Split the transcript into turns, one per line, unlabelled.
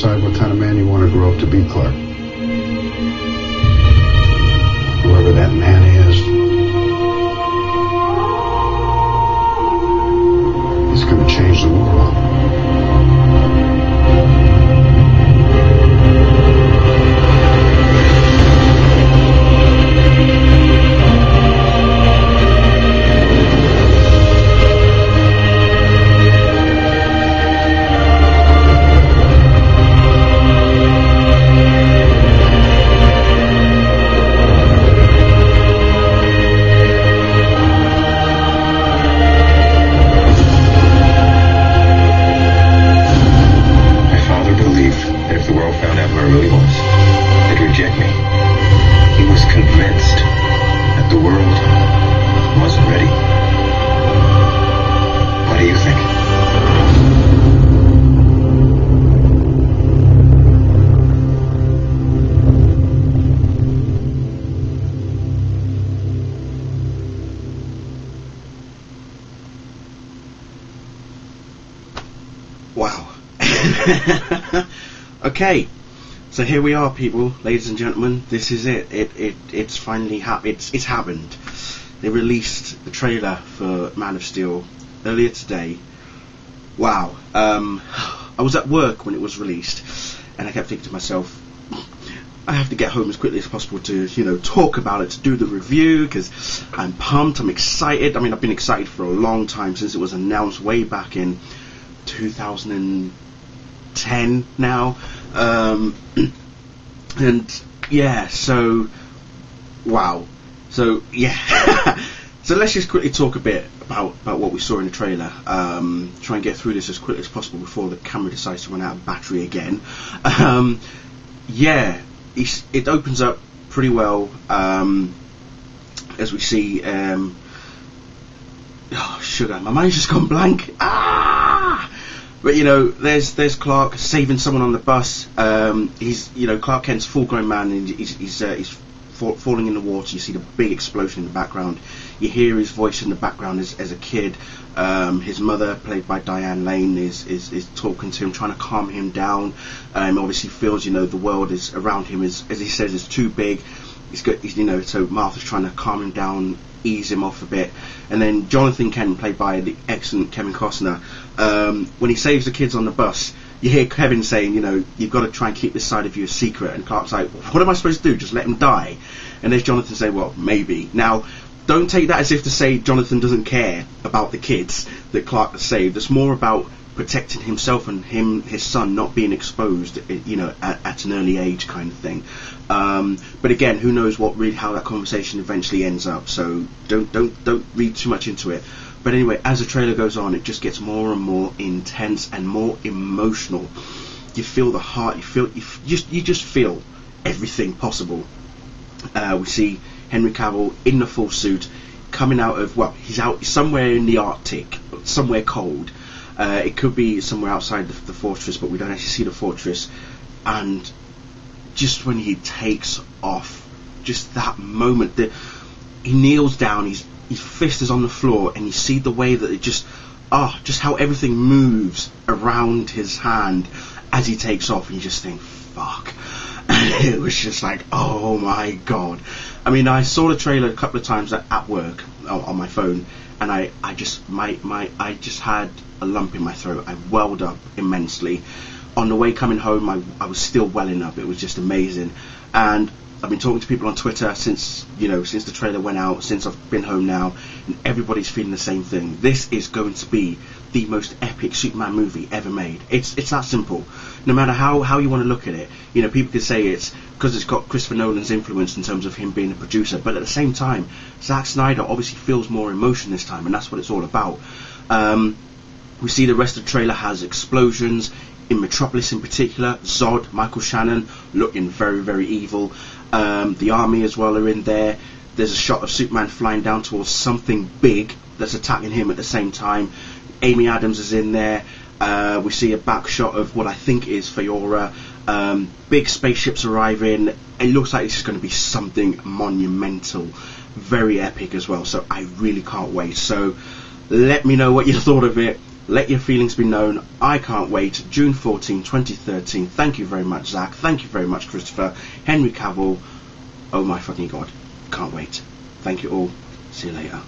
decide what kind of man you want to grow up to be, Clark. Whoever that man is, he's going to change the world.
Wow. Okay, so here we are, people, ladies and gentlemen. This is it. It's finally happened. It's happened. They released the trailer for Man of Steel earlier today. Wow. I was at work when it was released, and I kept thinking to myself, I have to get home as quickly as possible to, talk about it, to do the review, because I'm pumped, I'm excited. I mean, I've been excited for a long time, since it was announced way back in 2010 now. And yeah, so wow. So yeah. So let's just quickly talk a bit about what we saw in the trailer. Try and get through this as quickly as possible before the camera decides to run out of battery again. Yeah, it opens up pretty well, as we see. Oh, sugar, my mind's just gone blank. But there's Clark saving someone on the bus. He's Clark Kent's full-grown man, and he's falling in the water. You see the big explosion in the background. You hear his voice in the background as a kid. His mother, played by Diane Lane, is talking to him, trying to calm him down. Obviously feels the world is around him as he says is too big. So Martha's trying to calm him down, ease him off a bit. And then Jonathan Kent, played by the excellent Kevin Costner, when he saves the kids on the bus, you hear Kevin saying, you've got to try and keep this side of you a secret. And Clark's like, what am I supposed to do? Just let him die? And there's Jonathan saying, well, maybe. Now, don't take that as if to say Jonathan doesn't care about the kids that Clark has saved. It's more about protecting himself and his son not being exposed, at an early age, kind of thing. But again, who knows how that conversation eventually ends up. So don't read too much into it. But anyway, as the trailer goes on, it just gets more and more intense and more emotional. You feel the heart. You just feel everything possible. We see Henry Cavill in the full suit, coming out of, he's out somewhere in the Arctic, somewhere cold. It could be somewhere outside the fortress, but we don't actually see the fortress. And just when he takes off, just that moment, he kneels down, his fist is on the floor, and you see the way that it just how everything moves around his hand as he takes off, and you just think, fuck. And it was just like, oh my god. I mean, I saw the trailer a couple of times at work on my phone, and I just had a lump in my throat. I welled up immensely. On the way coming home, I was still welling up. It was just amazing. And I've been talking to people on Twitter since the trailer went out, since I've been home now, and everybody's feeling the same thing. This is going to be the most epic Superman movie ever made. It's that simple. No matter how you want to look at it, people could say it's because it's got Christopher Nolan's influence in terms of him being a producer, but at the same time, Zack Snyder obviously feels more emotion this time, and that's what it's all about. We see the rest of the trailer has explosions in Metropolis in particular. Zod, Michael Shannon, looking very, very evil. The army as well are in there. There's a shot of Superman flying down towards something big that's attacking him at the same time. Amy Adams is in there. We see a back shot of what I think is Fiora. Big spaceships arriving. It looks like this is going to be something monumental, very epic as well. So I really can't wait. So let me know what you thought of it. Let your feelings be known. I can't wait. June 14, 2013. Thank you very much, Zach. Thank you very much, Christopher. Henry Cavill. Oh my fucking god. Can't wait. Thank you all. See you later.